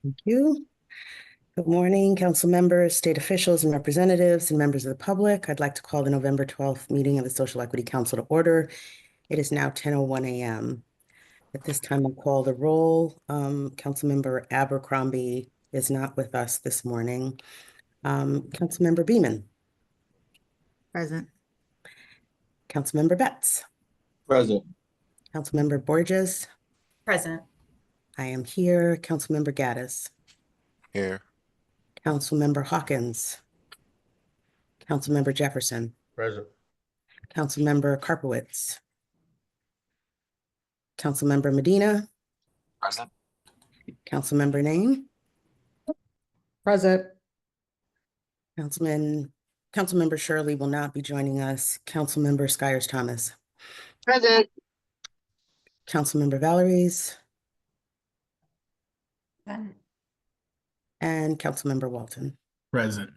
Thank you. Good morning, council members, state officials and representatives and members of the public. I'd like to call the November 12th meeting of the Social Equity Council to order. It is now 10:01 a.m. At this time, I'll call the roll. Councilmember Abercrombie is not with us this morning. Councilmember Beeman, Present. Councilmember Betts, Present. Councilmember Borges. Present. I am here. Councilmember Gaddis, Here. Councilmember Hawkins, Councilmember Jefferson, Present. Councilmember Karpowitz, Councilmember Medina, Present. Councilmember Name, Present. Councilmember Shirley will not be joining us. Councilmember Skyers Thomas, Present. Councilmember Valeries, Present. and Councilmember Walton. Present.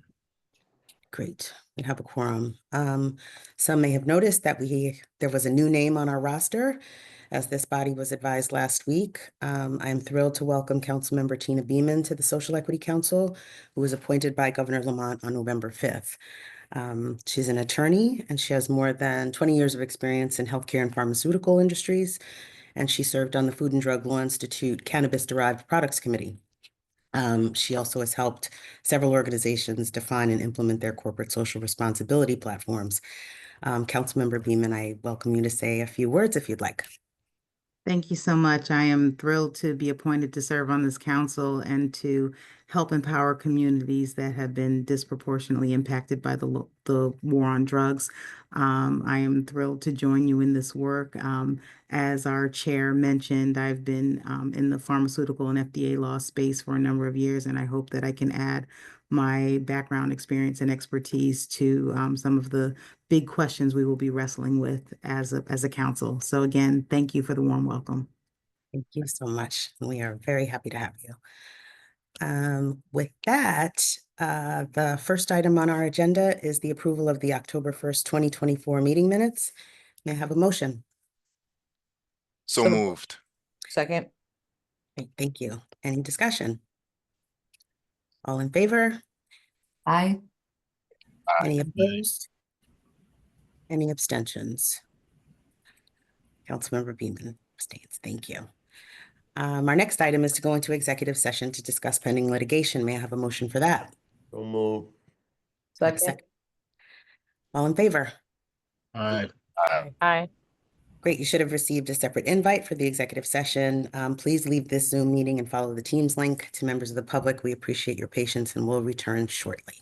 Great, we have a quorum. Some may have noticed that there was a new name on our roster, as this body was advised last week. I am thrilled to welcome Councilmember Tina Beeman to the Social Equity Council, who was appointed by Governor Lamont on November 5th. She's an attorney and she has more than 20 years of experience in healthcare and pharmaceutical industries, and she served on the Food and Drug Law Institute Cannabis-Derived Products Committee. She also has helped several organizations define and implement their corporate social responsibility platforms. Councilmember Beeman, I welcome you to say a few words if you'd like. Thank you so much. I am thrilled to be appointed to serve on this council and to help empower communities that have been disproportionately impacted by the war on drugs. I am thrilled to join you in this work. As our chair mentioned, I've been in the pharmaceutical and FDA law space for a number of years, and I hope that I can add my background, experience, and expertise to some of the big questions we will be wrestling with as a council. So again, thank you for the warm welcome. Thank you so much. We are very happy to have you. With that, the first item on our agenda is the approval of the October 1st, 2024 meeting minutes. May I have a motion? So moved. Second. Great, thank you. Any discussion? All in favor? Aye. Any opposed? Any abstentions? Councilmember Beeman abstains. Thank you. Our next item is to go into executive session to discuss pending litigation. May I have a motion for that? So move. Second. All in favor? Aye. Aye. Great, you should have received a separate invite for the executive session. Please leave this Zoom meeting and follow the Teams link. To members of the public, we appreciate your patience and will return shortly.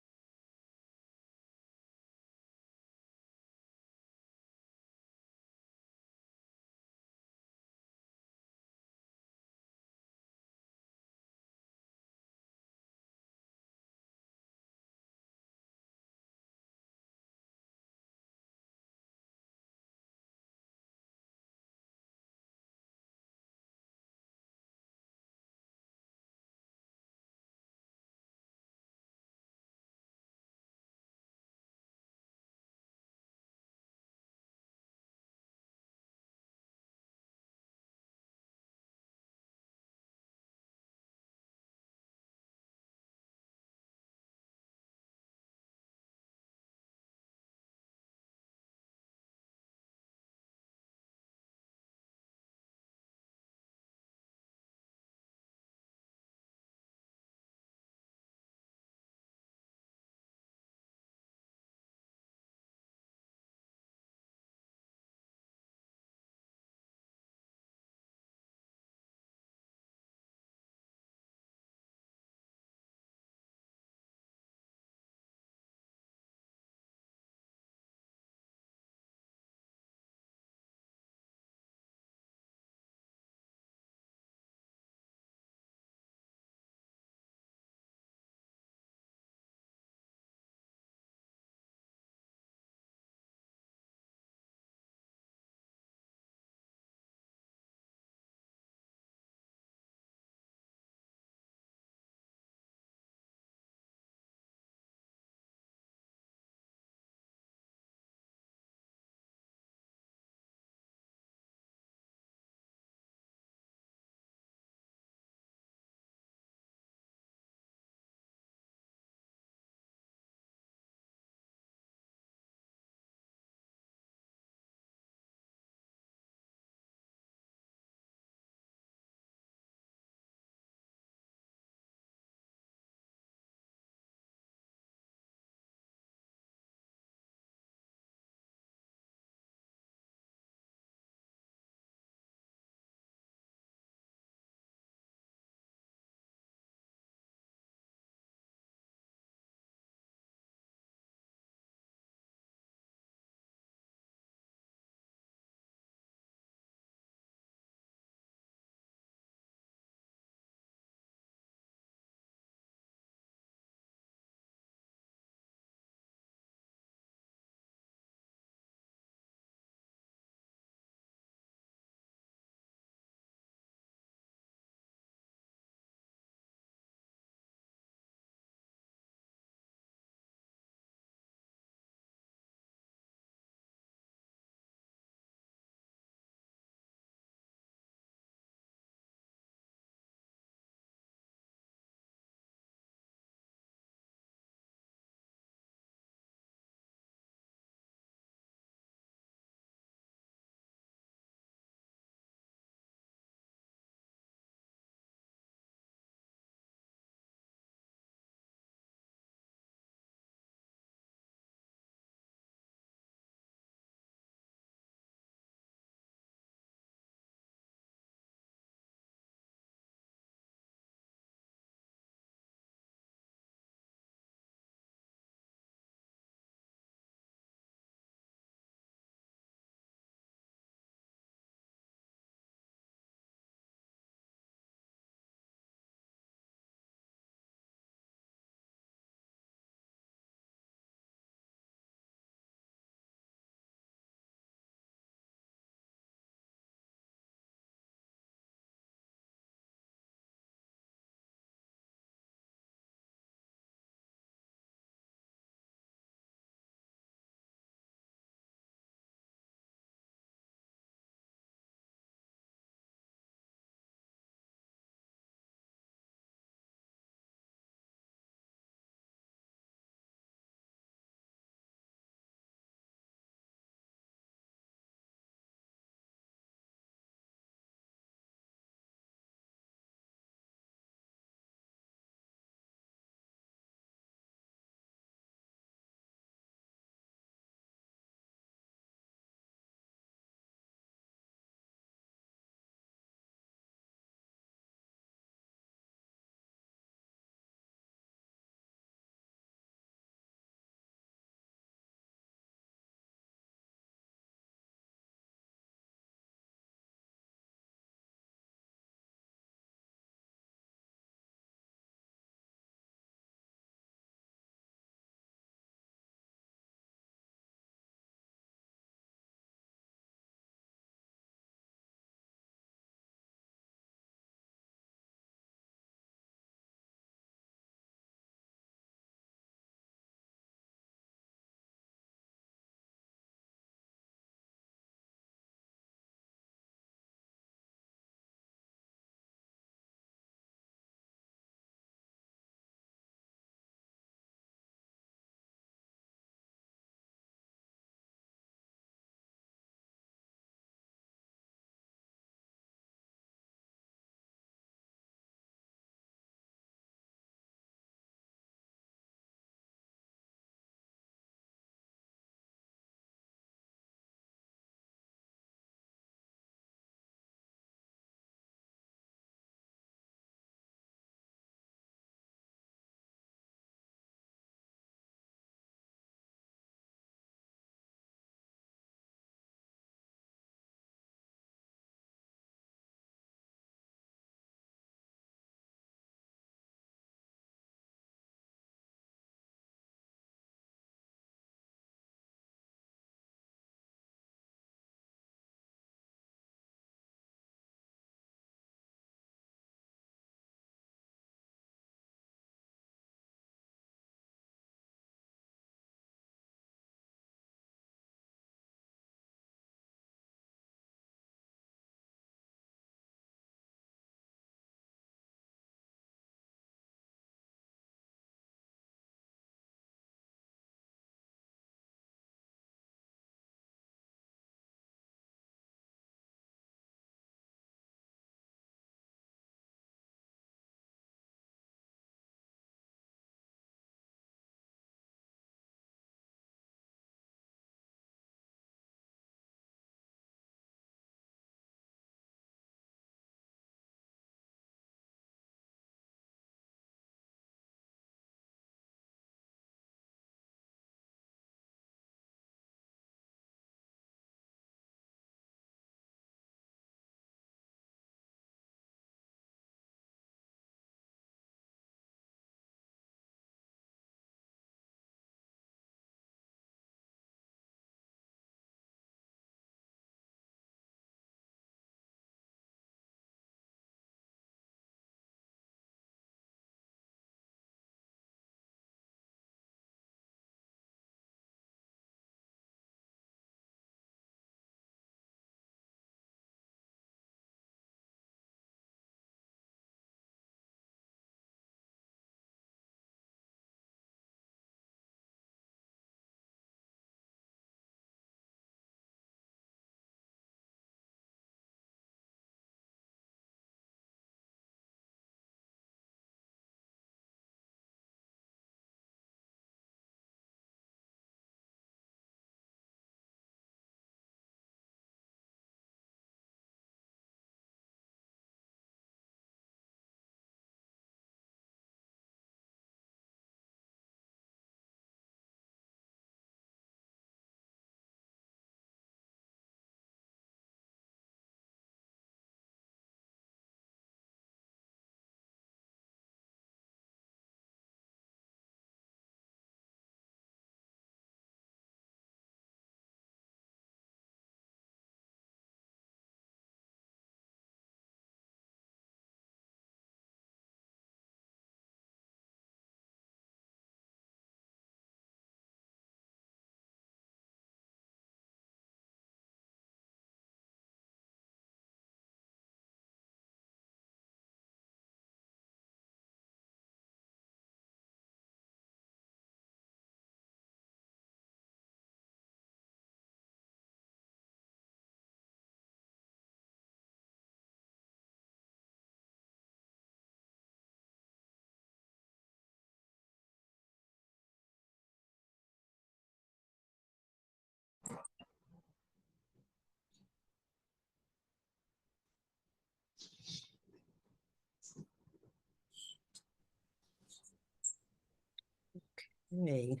Okay.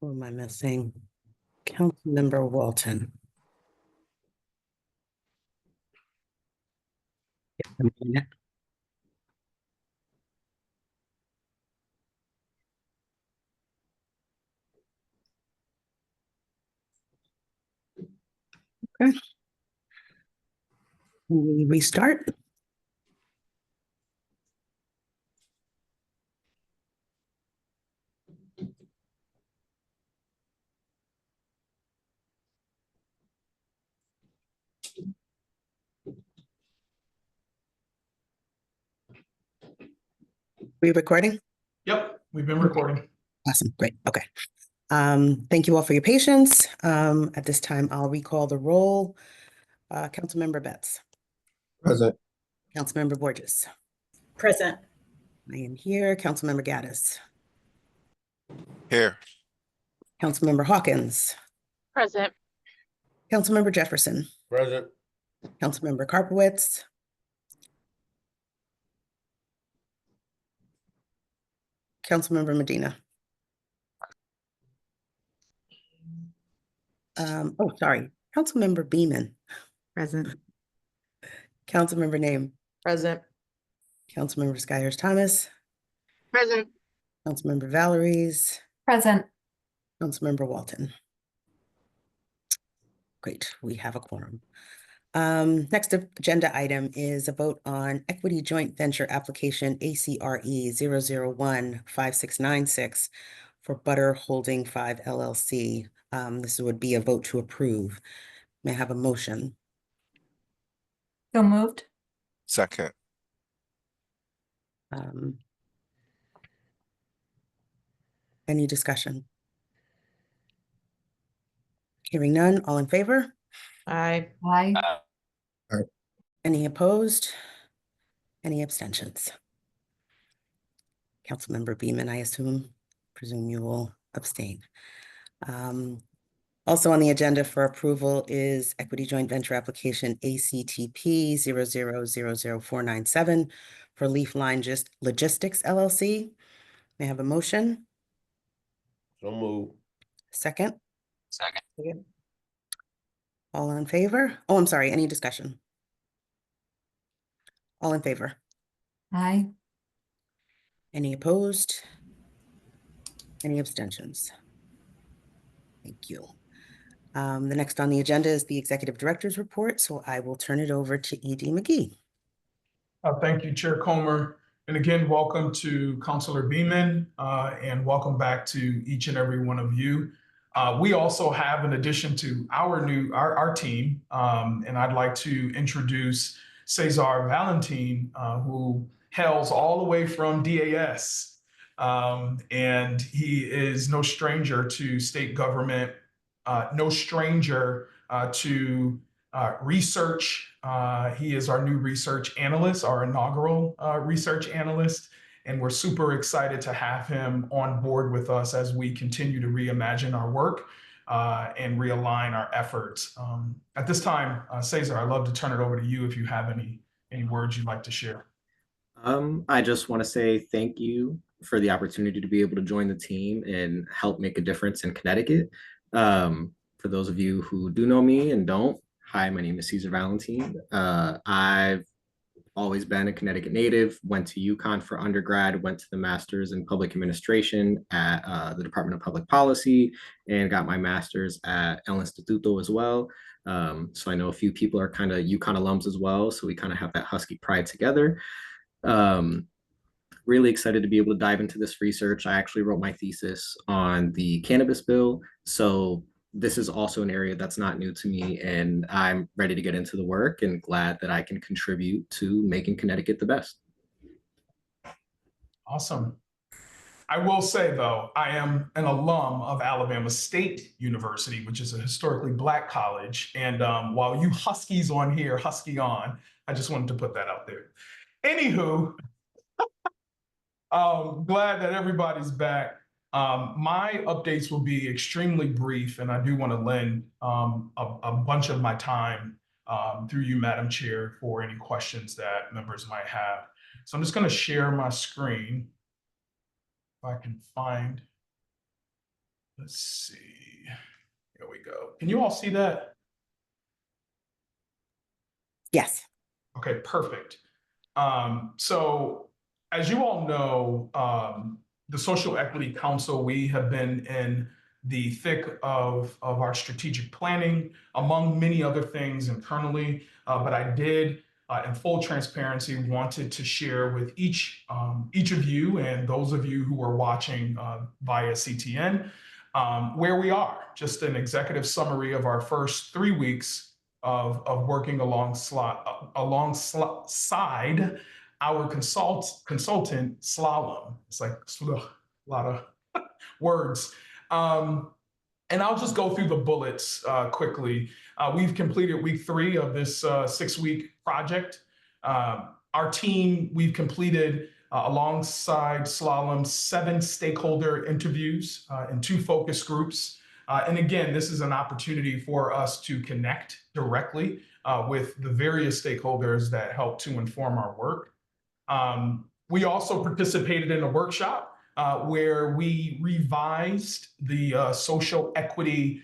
Who am I missing? Councilmember Walton. Okay. Can we restart? We recording? Yep, we've been recording. Awesome, great, okay. Thank you all for your patience. At this time, I'll recall the roll. Councilmember Betts, Present. Councilmember Borges. Present. I am here. Councilmember Gaddis, Here. Councilmember Hawkins, Present. Councilmember Jefferson, Present. Councilmember Karpowitz, Councilmember Medina. Oh, sorry, Councilmember Beaman, Present. Councilmember Name, Present. Councilmember Skyers Thomas, Present. Councilmember Valories, Present. Councilmember Walton. Great, we have a quorum. Next agenda item is a vote on equity joint venture application ACRE 0015696 for Butter Holding 5 LLC. This would be a vote to approve. May I have a motion? So moved. Second. Any discussion? Hearing none, all in favor? Aye. Aye. Any opposed? Any abstentions? Councilmember Beaman, I presume you will abstain. Also on the agenda for approval is equity joint venture application ACTP 0000497 for Leaf Line Logistics LLC. May I have a motion? So move. Second? Second. All in favor? Oh, I'm sorry, any discussion? All in favor? Aye. Any opposed? Any abstentions? Thank you. The next on the agenda is the Executive Director's Report, so I will turn it over to E.D. McGee. Thank you, Chair Comer. And again, welcome to Councilor Beaman, and welcome back to each and every one of you. We also have, in addition to our team, and I'd like to introduce Cesar Valentin, who hails all the way from DAS. And he is no stranger to state government, no stranger to research. He is our new research analyst, our inaugural research analyst, and we're super excited to have him on board with us as we continue to reimagine our work and realign our efforts. At this time, Cesar, I'd love to turn it over to you if you have any words you'd like to share. I just want to say thank you for the opportunity to be able to join the team and help make a difference in Connecticut. For those of you who do know me and don't, hi, my name is Cesar Valentin. I've always been a Connecticut native, went to UConn for undergrad, went to the master's in public administration at the Department of Public Policy, and got my master's at El Instituto as well. So I know a few people are kind of UConn alums as well, so we kind of have that Husky pride together. Really excited to be able to dive into this research. I actually wrote my thesis on the cannabis bill, so this is also an area that's not new to me, and I'm ready to get into the work and glad that I can contribute to making Connecticut the best. Awesome. I will say, though, I am an alum of Alabama State University, which is a historically Black college. And while you Huskies on here, Husky on, I just wanted to put that out there. Anywho, glad that everybody's back. My updates will be extremely brief, and I do want to lend a bunch of my time through you, Madam Chair, for any questions that members might have. So I'm just going to share my screen. If I can find, let's see, here we go. Can you all see that? Yes. Okay, perfect. So as you all know, the Social Equity Council, we have been in the thick of our strategic planning, among many other things internally. But I did, in full transparency, wanted to share with each of you and those of you who are watching via CTN where we are. Just an executive summary of our first 3 weeks of working alongside our consultant Slalom. It's like a lot of words. And I'll just go through the bullets quickly. We've completed week 3 of this 6-week project. Our team, we've completed alongside Slalom 7 stakeholder interviews in 2 focus groups. And again, this is an opportunity for us to connect directly with the various stakeholders that help to inform our work. We also participated in a workshop where we revised the Social Equity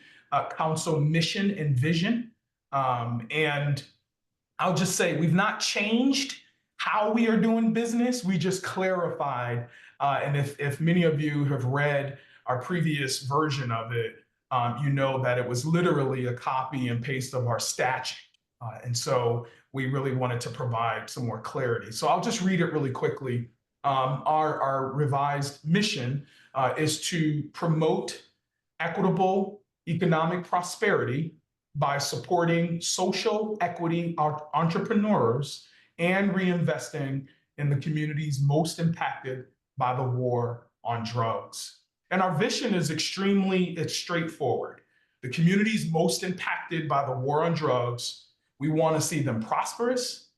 Council mission and vision. And I'll just say we've not changed how we are doing business. We just clarified. And if many of you have read our previous version of it, you know that it was literally a copy and paste of our statute. And so we really wanted to provide some more clarity. So I'll just read it really quickly. Our revised mission is to promote equitable economic prosperity by supporting social equity entrepreneurs and reinvesting in the communities most impacted by the war on drugs. And our vision is it's straightforward. The communities most impacted by the war on drugs, we want to see them prosperous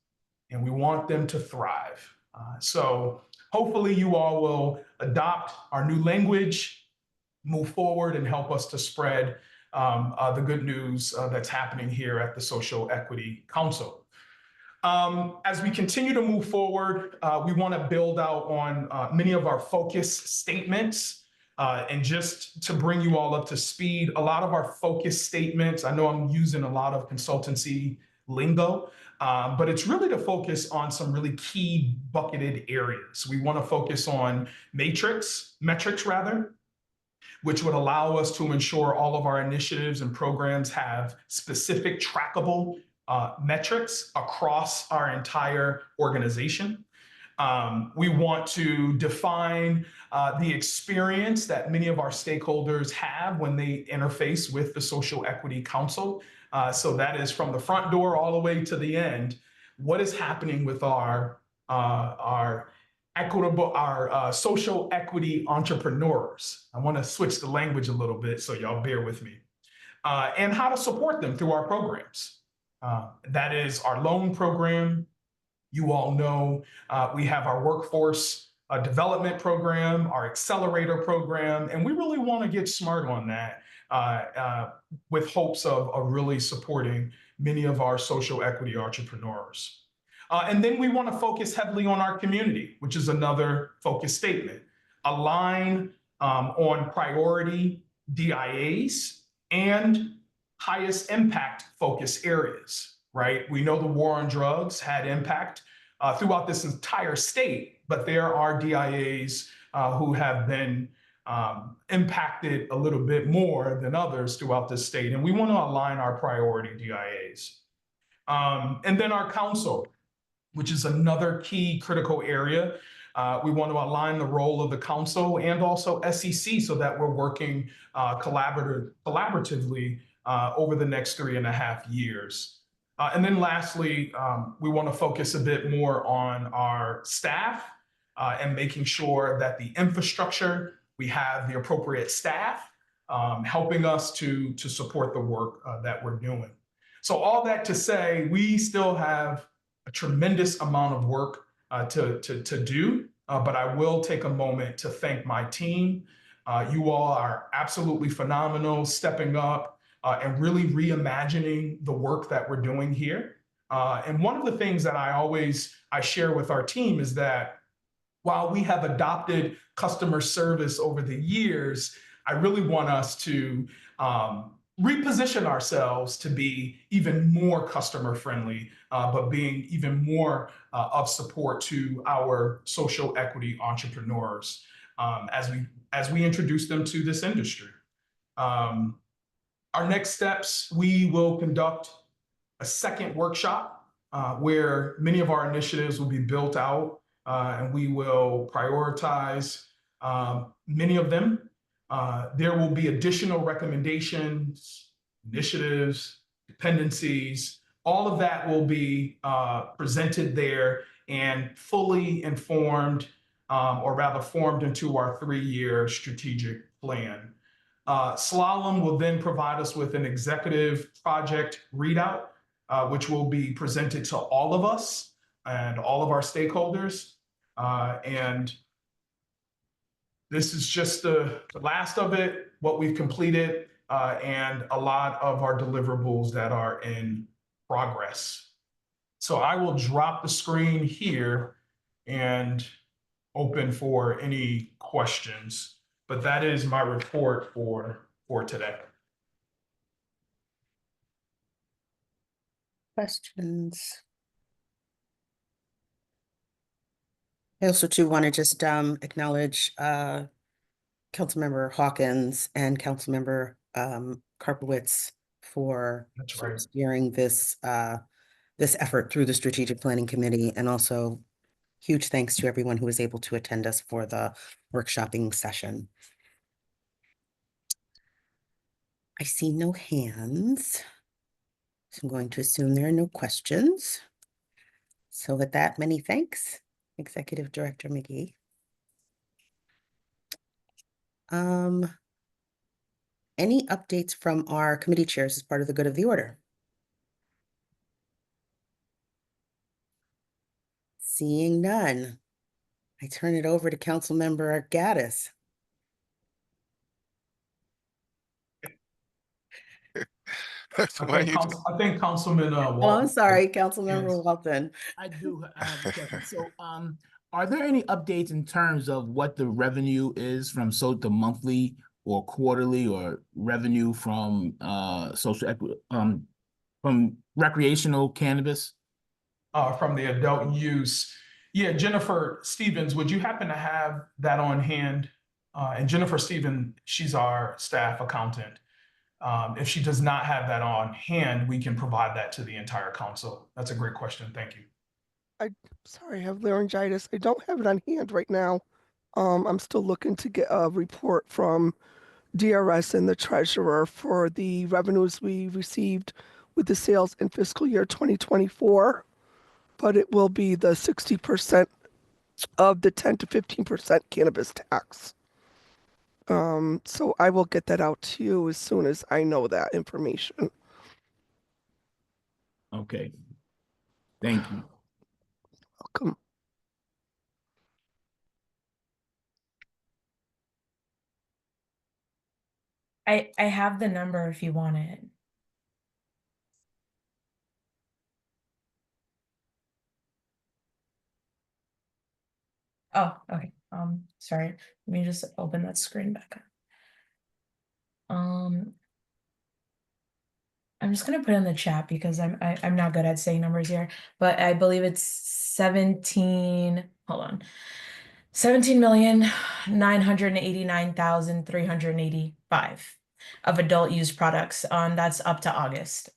and we want them to thrive. So hopefully you all will adopt our new language, move forward and help us to spread the good news that's happening here at the Social Equity Council. As we continue to move forward, we want to build out on many of our focus statements. And just to bring you all up to speed, a lot of our focus statements, I know I'm using a lot of consultancy lingo, but it's really to focus on some really key bucketed areas. We want to focus on metrics, which would allow us to ensure all of our initiatives and programs have specific trackable metrics across our entire organization. We want to define the experience that many of our stakeholders have when they interface with the Social Equity Council. So that is from the front door all the way to the end. What is happening with our social equity entrepreneurs? I want to switch the language a little bit, so y'all bear with me. And how to support them through our programs. That is our loan program. You all know we have our workforce development program, our accelerator program, and we really want to get smart on that with hopes of really supporting many of our social equity entrepreneurs. And then we want to focus heavily on our community, which is another focus statement. Align on priority DIAs and highest impact focus areas, right? We know the war on drugs had impact throughout this entire state, but there are DIAs who have been impacted a little bit more than others throughout the state. And we want to align our priority DIAs. And then our council, which is another key critical area. We want to align the role of the council and also SEC so that we're working collaboratively over the next 3.5 years. And then lastly, we want to focus a bit more on our staff and making sure that the infrastructure, we have the appropriate staff helping us to support the work that we're doing. So all that to say, we still have a tremendous amount of work to do, but I will take a moment to thank my team. You all are absolutely phenomenal, stepping up and really reimagining the work that we're doing here. And one of the things that I share with our team is that while we have adopted customer service over the years, I really want us to reposition ourselves to be even more customer friendly, but being even more of support to our social equity entrepreneurs as we introduce them to this industry. Our next steps, we will conduct a second workshop where many of our initiatives will be built out, and we will prioritize many of them. There will be additional recommendations, initiatives, dependencies. All of that will be presented there and fully informed, or rather formed into our 3-year strategic plan. Slalom will then provide us with an executive project readout, which will be presented to all of us and all of our stakeholders. And this is just the last of it, what we've completed, and a lot of our deliverables that are in progress. So I will drop the screen here and open for any questions, but that is my report for today. Questions? I also too want to just acknowledge Councilmember Hawkins and Councilmember Karpowitz for That's sort of right. steering this this effort through the Strategic Planning Committee, and also huge thanks to everyone who was able to attend us for the workshopping session. I see no hands, so I'm going to assume there are no questions. So with that, many thanks, Executive Director McGee. Any updates from our committee chairs as part of the good of the order? Seeing none, I turn it over to Councilmember Gaddis. Why you- I think Councilman Oh, I'm Walton. sorry, Councilmember Yes. Walton. I do have a question. So, are there any updates in terms of what the revenue is from the monthly or quarterly, or revenue from social equity, from recreational cannabis? From the adult use. Yeah, Jennifer Stevens, would you happen to have that on hand? And Jennifer Stevens, she's our staff accountant. If she does not have that on hand, we can provide that to the entire council. That's a great question. Thank you. Sorry, I have laryngitis. I don't have it on hand right now. I'm still looking to get a report from DRS and the treasurer for the revenues we received with the sales in fiscal year 2024, but it will be the 60% of the 10 to 15% cannabis tax. So I will get that out to you as soon as I know that information. Okay. Thank you. Welcome. I have the number if you want it. Oh, okay. Sorry. Let me just open that screen back up. I'm just gonna put it in the chat because I'm not good at saying numbers here, but I believe it's 17. Hold on. 17,989,385 of adult use products. That's up to August.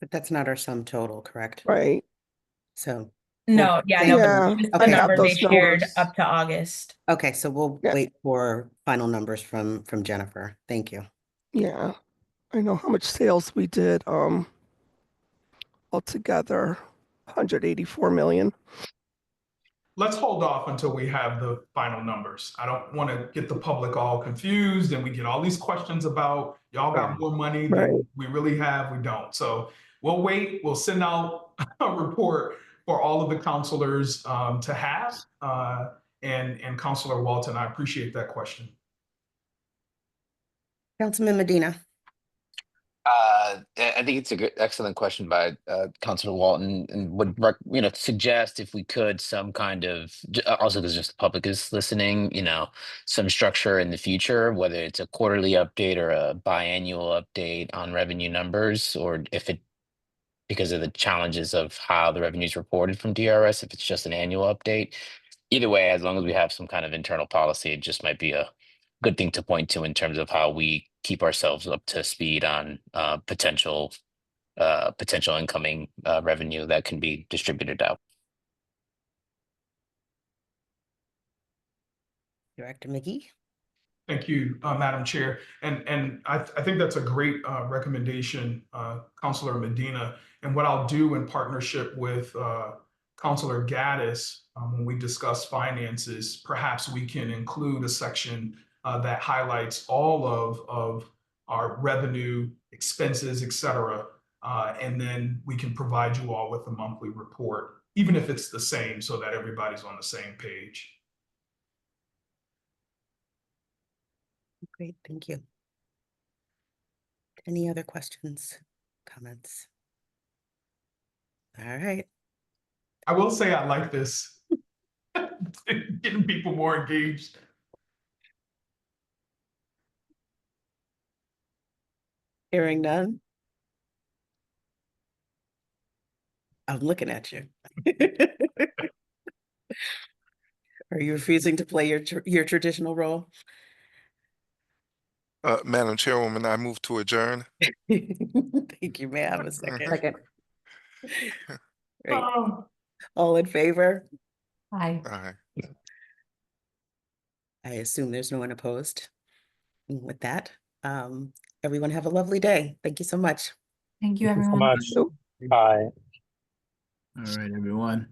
But that's not our sum total, correct? Right. So, No, yeah, no, Yeah, but just okay. the I have number they those shared numbers. up to August. okay, so we'll Yeah. wait for final numbers from Jennifer. Thank you. Yeah, I know how much sales we did. Altogether, 184 million. Let's hold off until we have the final numbers. I don't want to get the public all confused and we get all these questions about y'all got more money than Right. we really have. We don't. So we'll wait. We'll send out a report for all of the counselors to have. And Counselor Walton, I appreciate that question. Councilman Medina. I think it's a good, excellent question by Councilor Walton, and would suggest if we could some kind of also because just the public is listening, some structure in the future, whether it's a quarterly update or a biannual update on revenue numbers, or if it because of the challenges of how the revenue is reported from DRS, if it's just an annual update. Either way, as long as we have some kind of internal policy, it just might be a good thing to point to in terms of how we keep ourselves up to speed on potential incoming revenue that can be distributed out. Director McGee. Thank you, Madam Chair. And I think that's a great recommendation, Councilor Medina. And what I'll do in partnership with Councilor Gaddis, when we discuss finances, perhaps we can include a section that highlights all of our revenue, expenses, et cetera. And then we can provide you all with a monthly report, even if it's the same, so that everybody's on the same page. Great, thank you. Any other questions, comments? All right. I will say I like this, getting people more engaged. Hearing none. I'm looking at you. Are you refusing to play your traditional role? Madam Chairwoman, I move to adjourn. Thank you. May I have a second? Second. Great. Oh. All in favor? Aye. Aye. I assume there's no one opposed. And with that, everyone have a lovely day. Thank you so much. Thank you, everyone. All right, everyone.